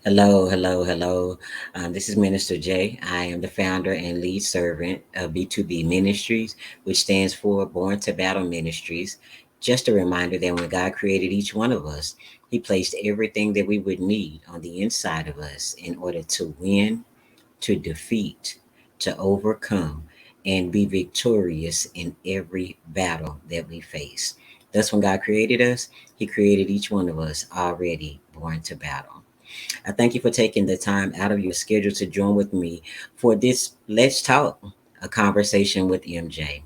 Hello, hello, hello. This is Minister Jay. I am the founder and lead servant of B2B Ministries, which stands for Born to Battle Ministries. Just a reminder that when God created each one of us, He placed everything that we would need on the inside of us in order to win, to defeat, to overcome, and be victorious in every battle that we face. Thus, when God created us, He created each one of us already born to battle. I thank you for taking the time out of your schedule to join with me for this Let's Talk, a conversation with MJ.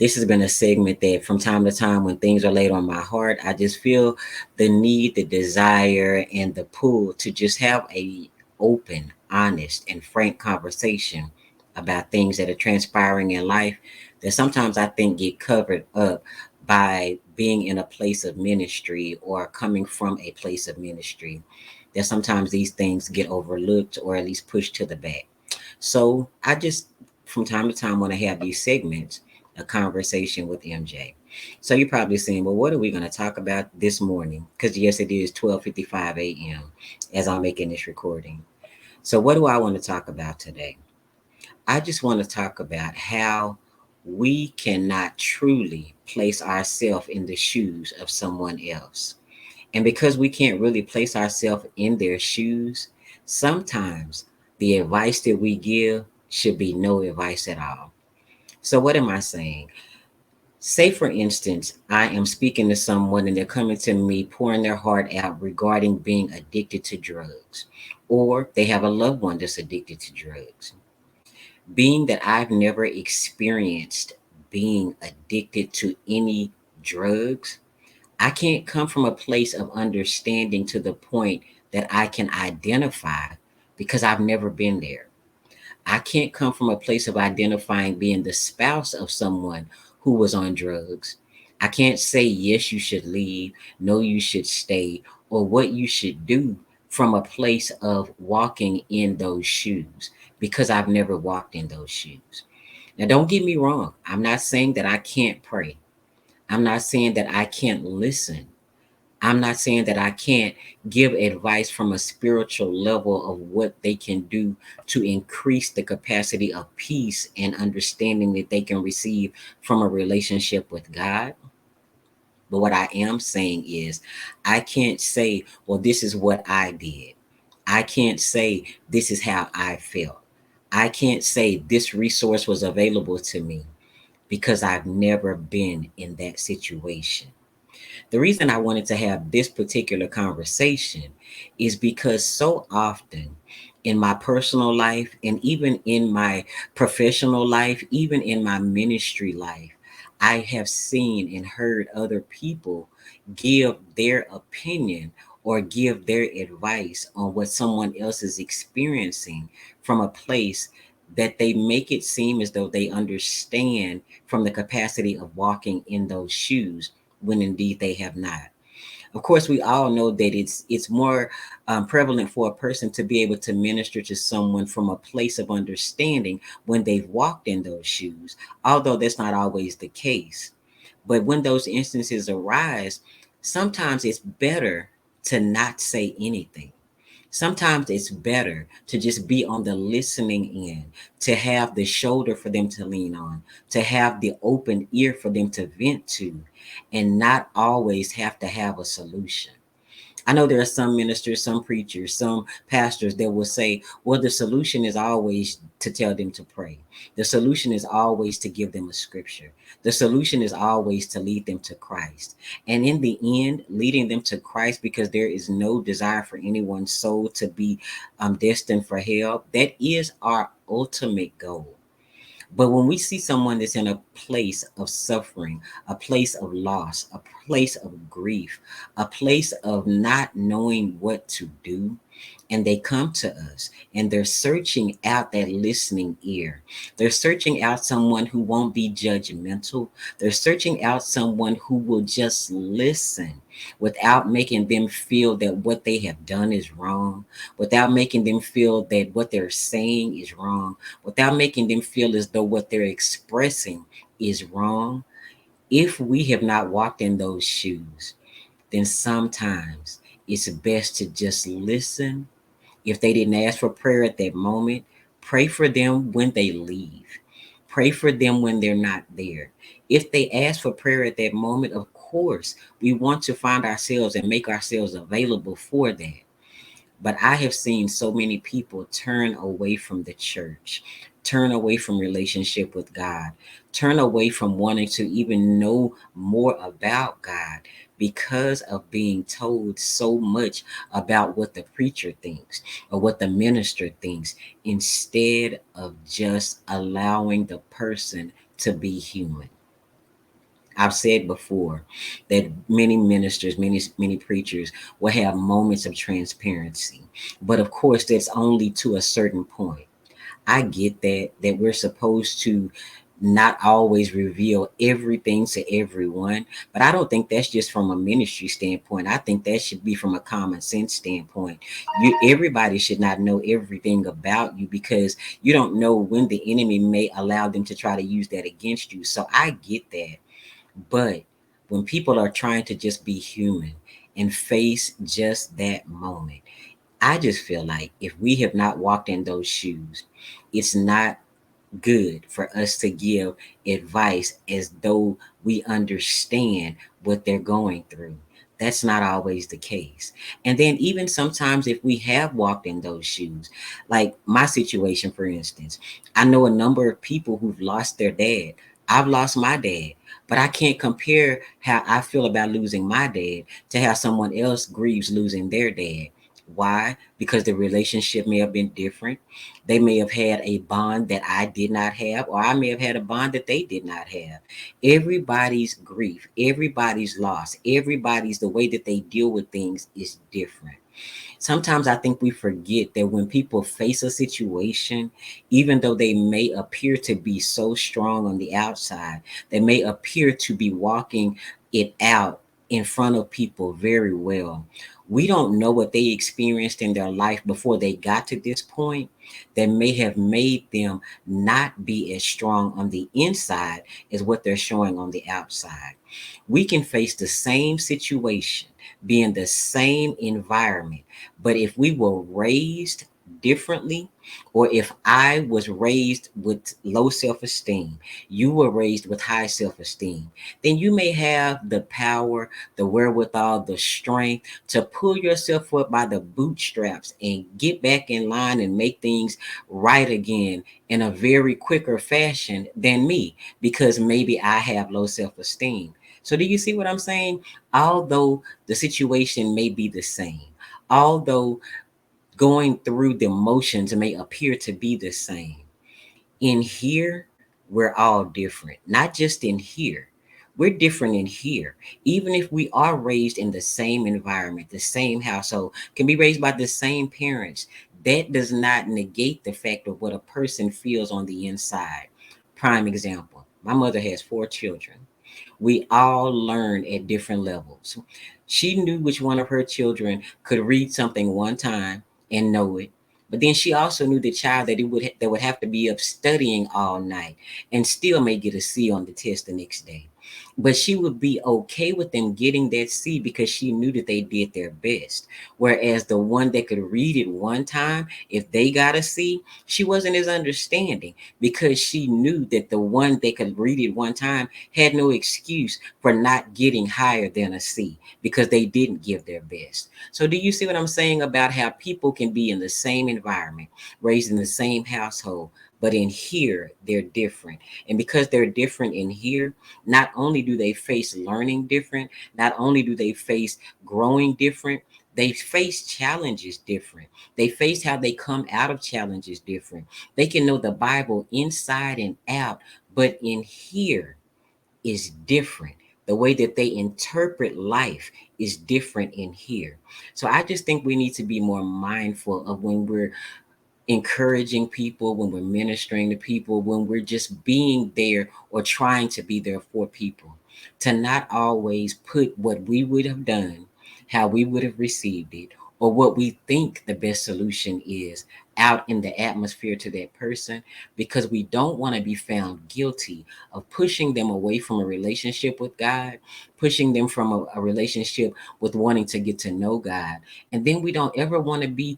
This has been a segment that from time to time, when things are laid on my heart, I just feel the need, the desire, and the pull to just have a open, honest, and frank conversation about things that are transpiring in life that sometimes I think get covered up by being in a place of ministry or coming from a place of ministry. That sometimes these things get overlooked or at least pushed to the back. So I just, from time to time, want to have these segments, a conversation with MJ. So you're probably saying, well, what are we going to talk about this morning? Because yes, it is 12:55 a.m. as I'm making this recording. So what do I want to talk about today? I just want to talk about how we cannot truly place ourselves in the shoes of someone else. And because we can't really place ourselves in their shoes, sometimes the advice that we give should be no advice at all. So, what am I saying? Say, for instance, I am speaking to someone and they're coming to me pouring their heart out regarding being addicted to drugs, or they have a loved one that's addicted to drugs. Being that I've never experienced being addicted to any drugs, I can't come from a place of understanding to the point that I can identify because I've never been there. I can't come from a place of identifying being the spouse of someone who was on drugs. I can't say, yes, you should leave, no, you should stay, or what you should do from a place of walking in those shoes because I've never walked in those shoes. Now, don't get me wrong. I'm not saying that I can't pray. I'm not saying that I can't listen. I'm not saying that I can't give advice from a spiritual level of what they can do to increase the capacity of peace and understanding that they can receive from a relationship with God. But what I am saying is, I can't say, well, this is what I did. I can't say, this is how I felt. I can't say, this resource was available to me because I've never been in that situation. The reason I wanted to have this particular conversation is because so often in my personal life and even in my professional life, even in my ministry life, I have seen and heard other people give their opinion or give their advice on what someone else is experiencing from a place that they make it seem as though they understand from the capacity of walking in those shoes when indeed they have not. Of course, we all know that it's more prevalent for a person to be able to minister to someone from a place of understanding when they've walked in those shoes, although that's not always the case. But when those instances arise, sometimes it's better to not say anything. Sometimes it's better to just be on the listening end, to have the shoulder for them to lean on, to have the open ear for them to vent to, and not always have to have a solution. I know there are some ministers, some preachers, some pastors that will say, well, the solution is always to tell them to pray. The solution is always to give them a scripture. The solution is always to lead them to Christ. And in the end, leading them to Christ because there is no desire for anyone's soul to be destined for hell. That is our ultimate goal. But when we see someone that's in a place of suffering, a place of loss, a place of grief, a place of not knowing what to do, and they come to us and they're searching out that listening ear. They're searching out someone who won't be judgmental. They're searching out someone who will just listen without making them feel that what they have done is wrong, without making them feel that what they're saying is wrong, without making them feel as though what they're expressing is wrong. If we have not walked in those shoes, then sometimes it's best to just listen If they didn't ask for prayer at that moment, pray for them when they leave. Pray for them when they're not there. If they ask for prayer at that moment, of course, we want to find ourselves and make ourselves available for that. But I have seen so many people turn away from the church, turn away from relationship with God, turn away from wanting to even know more about God because of being told so much about what the preacher thinks or what the minister thinks, instead of just allowing the person to be human. I've said before that many ministers, many preachers will have moments of transparency, but of course, that's only to a certain point. I get that we're supposed to not always reveal everything to everyone, but I don't think that's just from a ministry standpoint. I think that should be from a common sense standpoint. Everybody should not know everything about you, because you don't know when the enemy may allow them to try to use that against you. So I get that. But when people are trying to just be human and face just that moment, I just feel like if we have not walked in those shoes, it's not good for us to give advice as though we understand what they're going through. That's not always the case. And then, even sometimes, if we have walked in those shoes, like my situation, for instance, I know a number of people who've lost their dad. I've lost my dad, but I can't compare how I feel about losing my dad to how someone else grieves losing their dad. Why? Because the relationship may have been different. They may have had a bond that I did not have, or I may have had a bond that they did not have. Everybody's grief, everybody's loss, everybody's the way that they deal with things is different. Sometimes I think we forget that when people face a situation, even though they may appear to be so strong on the outside, they may appear to be walking it out in front of people very well. We don't know what they experienced in their life before they got to this point that may have made them not be as strong on the inside as what they're showing on the outside. We can face the same situation, be in the same environment, but if we were raised differently, or if I was raised with low self esteem, you were raised with high self esteem, then you may have the power, the wherewithal, the strength to pull yourself up by the bootstraps and get back in line and make things right again in a very quicker fashion than me, because maybe I have low self esteem. So, do you see what I'm saying? Although the situation may be the same, although going through the motions may appear to be the same, in here, we're all different. Not just in here, we're different in here. Even if we are raised in the same environment, the same household, can be raised by the same parents, that does not negate the fact of what a person feels on the inside. Prime example, my mother has 4 children. We all learn at different levels. She knew which one of her children could read something one time and know it. But then she also knew the child that would have to be up studying all night and still may get a C on the test the next day. But she would be okay with them getting that C because she knew that they did their best. Whereas the one that could read it one time, if they got a C, she wasn't as understanding, because she knew that the one that could read it one time had no excuse for not getting higher than a C because they didn't give their best. So, do you see what I'm saying about how people can be in the same environment, raised in the same household, but in here they're different? And because they're different in here, not only do they face learning different, not only do they face growing different, they face challenges different. They face how they come out of challenges different. They can know the Bible inside and out, but in here is different. The way that they interpret life is different in here. So I just think we need to be more mindful of when we're encouraging people, when we're ministering to people, when we're just being there or trying to be there for people, to not always put what we would have done, how we would have received it, or what we think the best solution is out in the atmosphere to that person, because we don't want to be found guilty of pushing them away from a relationship with God, pushing them from a relationship with wanting to get to know God. And then we don't ever want to be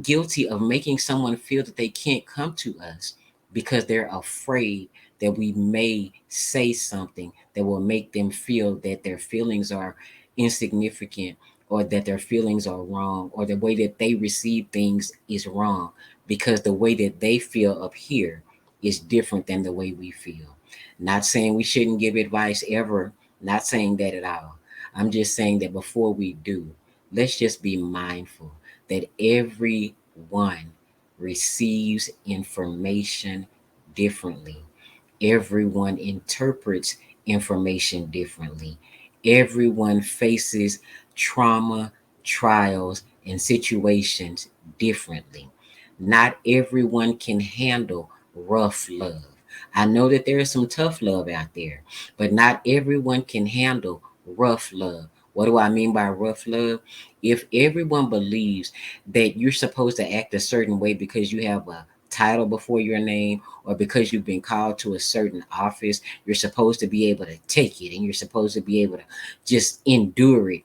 guilty of making someone feel that they can't come to us because they're afraid that we may say something that will make them feel that their feelings are insignificant, or that their feelings are wrong, or the way that they receive things is wrong, because the way that they feel up here is different than the way we feel. Not saying we shouldn't give advice ever, not saying that at all. I'm just saying that before we do, let's just be mindful that everyone receives information differently. Everyone interprets information differently. Everyone faces trauma, trials, and situations differently. Not everyone can handle rough love. I know that there is some tough love out there, but not everyone can handle rough love. What do I mean by rough love? If everyone believes that you're supposed to act a certain way because you have a title before your name, or because you've been called to a certain office, you're supposed to be able to take it and you're supposed to be able to just endure it.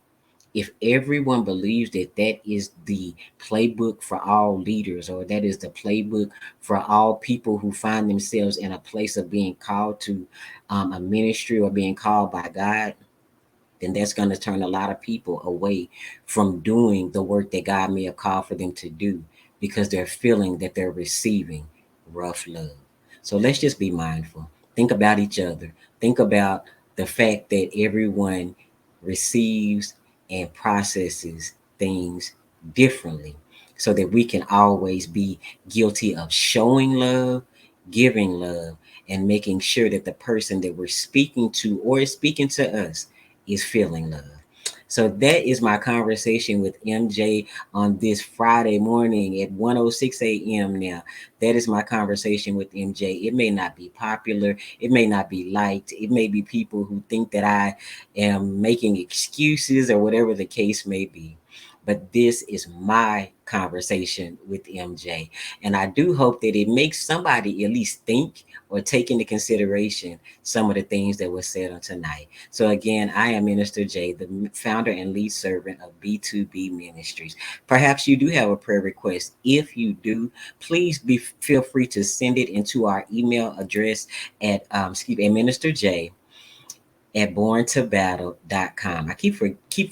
If everyone believes that that is the playbook for all leaders, or that is the playbook for all people who find themselves in a place of being called to a ministry or being called by God, then that's going to turn a lot of people away from doing the work that God may have called for them to do, because they're feeling that they're receiving rough love. So let's just be mindful. Think about each other. Think about the fact that everyone receives and processes things differently, so that we can always be guilty of showing love, giving love, and making sure that the person that we're speaking to or is speaking to us is feeling love. So that is my conversation with MJ on this Friday morning at 1:06 a.m. now. That is my conversation with MJ. It may not be popular, it may not be liked, it may be people who think that I am making excuses or whatever the case may be. But this is my conversation with MJ. And I do hope that it makes somebody at least think or take into consideration some of the things that were said on tonight. So again, I am Minister J, the founder and lead servant of B2B Ministries. Perhaps you do have a prayer request. If you do, please feel free to send it into our email address at Minister J at borntobattle.com. I keep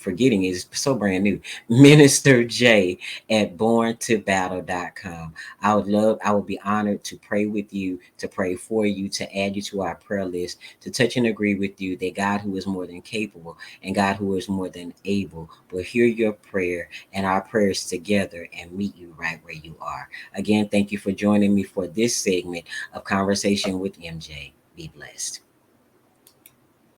forgetting it. It's so brand new. Minister J at borntobattle.com. I would be honored to pray with you, to pray for you, to add you to our prayer list, to touch and agree with you that God, who is more than capable and God, who is more than able, will hear your prayer and our prayers together and meet you right where you are. Again, thank you for joining me for this segment of Conversation with MJ. Be blessed.